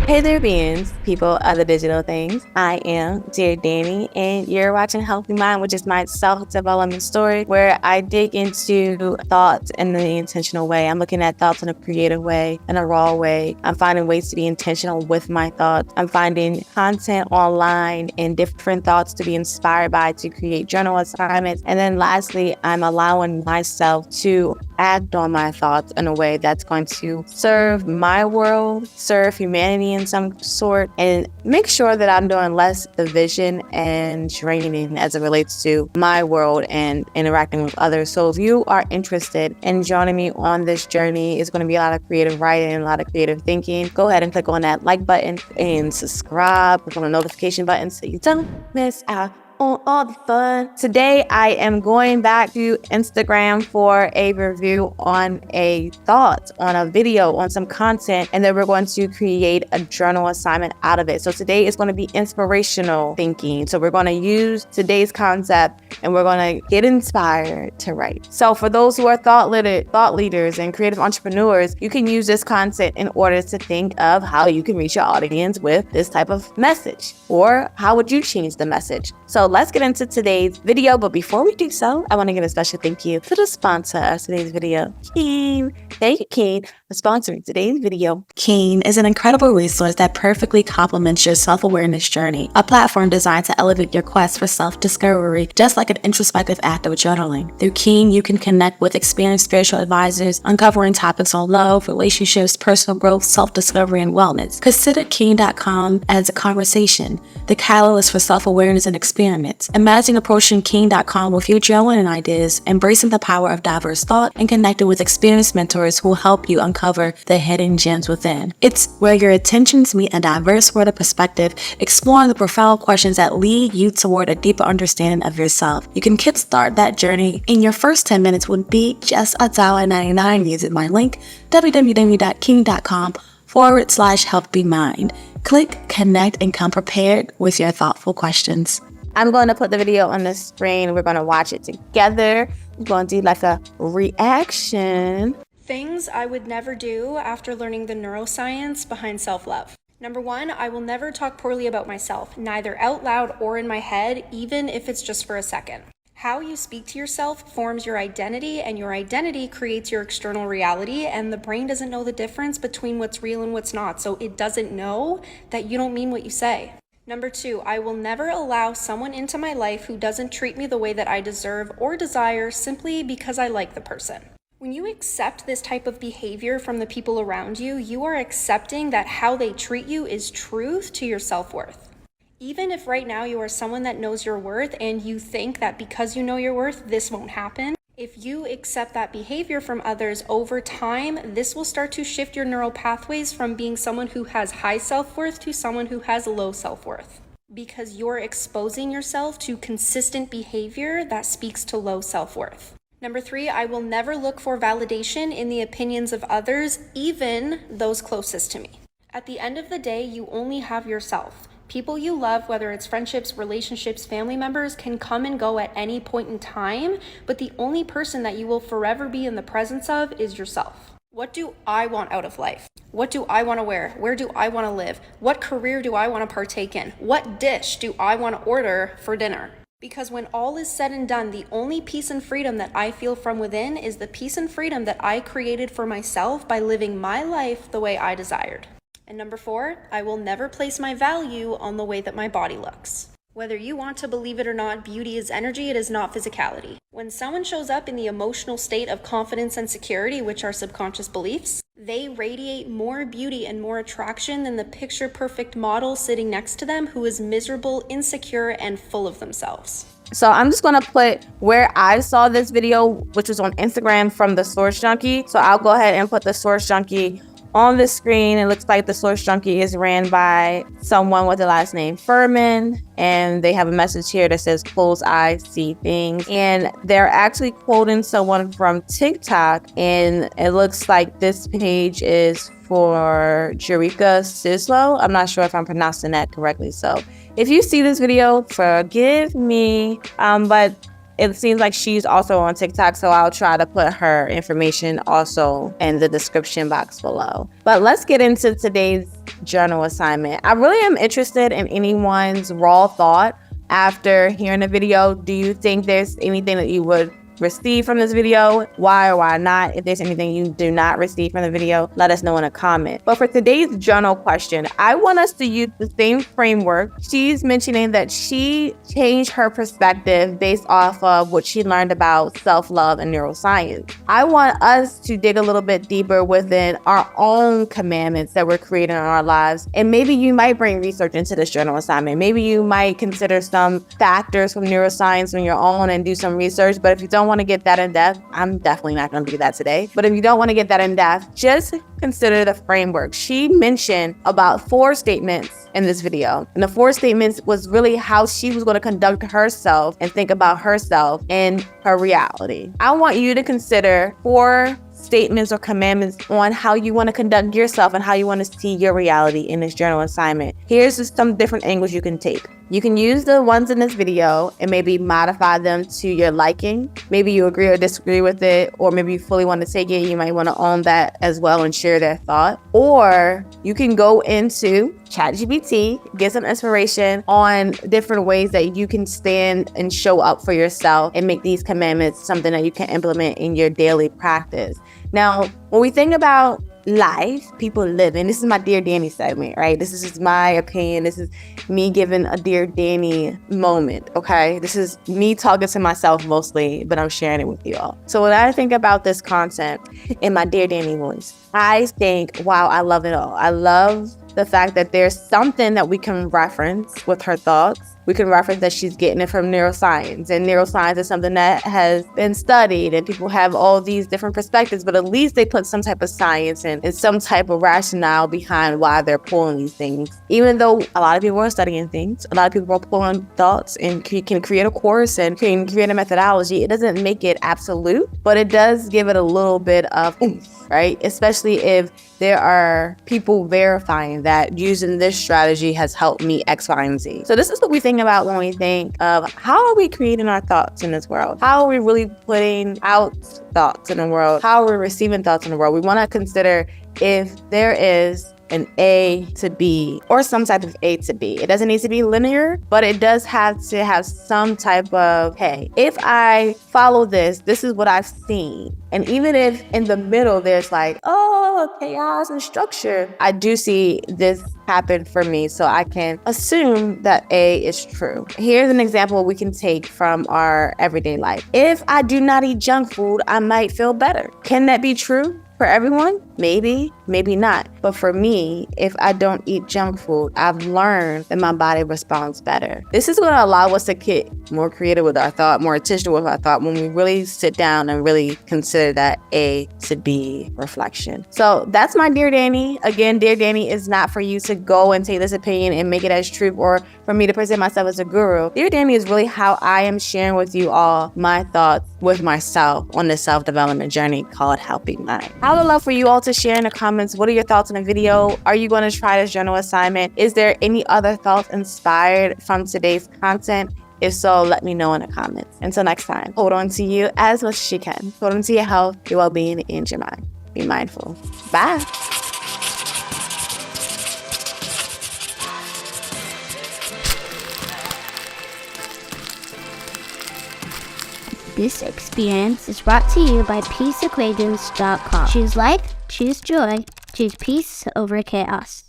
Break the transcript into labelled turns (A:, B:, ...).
A: Hey there, beings, people of the digital things. I am Dear Danny, and you're watching Healthy Mind, which is my self-development story where I dig into thoughts in the intentional way. I'm looking at thoughts in a creative way, in a raw way. I'm finding ways to be intentional with my thoughts. I'm finding content online and different thoughts to be inspired by to create journal assignments. And then lastly, I'm allowing myself to act on my thoughts in a way that's going to serve my world, serve humanity in some sort, and make sure that I'm doing less division and draining as it relates to my world and interacting with others. So if you are interested in joining me on this journey, it's going to be a lot of creative writing and a lot of creative thinking. Go ahead and click on that like button and subscribe. Click on the notification button so you don't miss out on all the fun. Today, I am going back to Instagram for a review on a thought, on a video, on some content, and then we're going to create a journal assignment out of it. So today is going to be inspirational thinking. So we're going to use today's concept and we're going to get inspired to write. So for those who are thought leaders and creative entrepreneurs, you can use this concept in order to think of how you can reach your audience with this type of message, or how would you change the message. So let's get into today's video, but before we do so, I want to give a special thank you to the sponsor of today's video, Keen. Thank you, Keen, for sponsoring today's video. Keen is an incredible resource that perfectly complements your self-awareness journey, a platform designed to elevate your quest for self-discovery, just like an introspective act of journaling. Through Keen, you can connect with experienced spiritual advisors, uncovering topics on love, relationships, personal growth, self-discovery, and wellness. Consider Keen.com as a conversation, the catalyst for self-awareness and experiment. Imagine approaching Keen.com with your journaling ideas, embracing the power of diverse thought, and connecting with experienced mentors who will help you uncover the hidden gems within. It's where your attentions meet a diverse world of perspective, exploring the profound questions that lead you toward a deeper understanding of yourself. You can kickstart that journey in your first 10 minutes would be just $1.99 using my link, www.keen.com/healthymind. Click, connect, and come prepared with your thoughtful questions. I'm going to put the video on the screen. We're going to watch it together. We're going to do like a reaction.
B: Things I would never do after learning the neuroscience behind self-love. Number one, I will never talk poorly about myself, neither out loud or in my head, even if it's just for a second. How you speak to yourself forms your identity, and your identity creates your external reality, and the brain doesn't know the difference between what's real and what's not, so it doesn't know that you don't mean what you say. Number two, I will never allow someone into my life who doesn't treat me the way that I deserve or desire simply because I like the person. When you accept this type of behavior from the people around you, you are accepting that how they treat you is truth to your self-worth. Even if right now you are someone that knows your worth and you think that because you know your worth, this won't happen, if you accept that behavior from others over time, this will start to shift your neural pathways from being someone who has high self-worth to someone who has low self-worth. Because you're exposing yourself to consistent behavior that speaks to low self-worth. Number three, I will never look for validation in the opinions of others, even those closest to me. At the end of the day, you only have yourself. People you love, whether it's friendships, relationships, family members, can come and go at any point in time, but the only person that you will forever be in the presence of is yourself. What do I want out of life? What do I want to wear? Where do I want to live? What career do I want to partake in? What dish do I want to order for dinner? Because when all is said and done, the only peace and freedom that I feel from within is the peace and freedom that I created for myself by living my life the way I desired. And number four, I will never place my value on the way that my body looks. Whether you want to believe it or not, beauty is energy, it is not physicality. When someone shows up in the emotional state of confidence and security, which are subconscious beliefs, they radiate more beauty and more attraction than the picture-perfect model sitting next to them who is miserable, insecure, and full of themselves.
A: So I'm just going to put where I saw this video, which was on Instagram from the Source Junkie. So I'll go ahead and put the Source Junkie on the screen. It looks like the Source Junkie is ran by someone with the last name Furman, and they have a message here that says close eyes see things, and they're actually quoting someone from TikTok, and it looks like this page is for Jerika Sislo. I'm not sure if I'm pronouncing that correctly, so if you see this video, forgive me, but It seems like she's also on TikTok, so I'll try to put her information also in the description box below. But let's get into today's journal assignment. I really am interested in anyone's raw thought after hearing the video. Do you think there's anything that you would receive from this video? Why or why not? If there's anything you do not receive from the video, let us know in a comment. But for today's journal question, I want us to use the same framework. She's mentioning that she changed her perspective based off of what she learned about self-love and neuroscience. I want us to dig a little bit deeper within our own commandments that we're creating in our lives. And maybe you might bring research into this journal assignment. Maybe you might consider some factors from neuroscience on your own and do some research. But if you don't want to get that in depth, I'm definitely not going to do that today. But if you don't want to get that in depth, just consider the framework. She mentioned about 4 statements in this video. And the 4 statements was really how she was going to conduct herself and think about herself and her reality. I want you to consider 4 statements or commandments on how you want to conduct yourself and how you want to see your reality in this journal assignment. Here's just some different angles you can take. You can use the ones in this video and maybe modify them to your liking. Maybe you agree or disagree with it, or maybe you fully want to take it. You might want to own that as well and share that thought. Or you can go into ChatGPT, get some inspiration on different ways that you can stand and show up for yourself and make these commandments something that you can implement in your daily practice. Now, when we think about life, people living, this is my Dear Danny segment, right? This is just my opinion. This is me giving a Dear Danny moment, okay? This is me talking to myself mostly, but I'm sharing it with you all. So when I think about this content in my Dear Danny voice, I think, wow, I love it all. I love the fact that there's something that we can reference with her thoughts. We can reference that she's getting it from neuroscience, and neuroscience is something that has been studied and people have all these different perspectives, but at least they put some type of science and some type of rationale behind why they're pulling these things. Even though a lot of people are studying things, a lot of people are pulling thoughts and can create a course and can create a methodology, it doesn't make it absolute, but it does give it a little bit of oomph, right? Especially if there are people verifying that using this strategy has helped me X, Y, and Z. So this is what we think about when we think of how are we creating our thoughts in this world? How are we really putting out thoughts in the world? How are we receiving thoughts in the world? We want to consider if there is an A to B or some type of A to B. It doesn't need to be linear, but it does have to have some type of, hey, if I follow this, this is what I've seen. And even if in the middle there's like, oh, chaos and structure, I do see this happen for me, so I can assume that A is true. Here's an example we can take from our everyday life. If I do not eat junk food, I might feel better. Can that be true for everyone? Maybe, maybe not. But for me, if I don't eat junk food, I've learned that my body responds better. This is going to allow us to get more creative with our thought, more intentional with our thought when we really sit down and really consider that A to B reflection. So that's my Dear Danny. Again, Dear Danny is not for you to go and take this opinion and make it as truth or for me to present myself as a guru. Dear Danny is really how I am sharing with you all my thoughts with myself on this self-development journey called Helping Mind. I would love for you all to share in the comments, what are your thoughts on the video? Are you going to try this journal assignment? Is there any other thoughts inspired from today's content? If so, let me know in the comments. Until next time, hold on to you as much as you can. Hold on to your health, your well-being, and your mind. Be mindful. Bye.
C: This experience is brought to you by peaceequations.com. Choose life, choose joy, choose peace over chaos.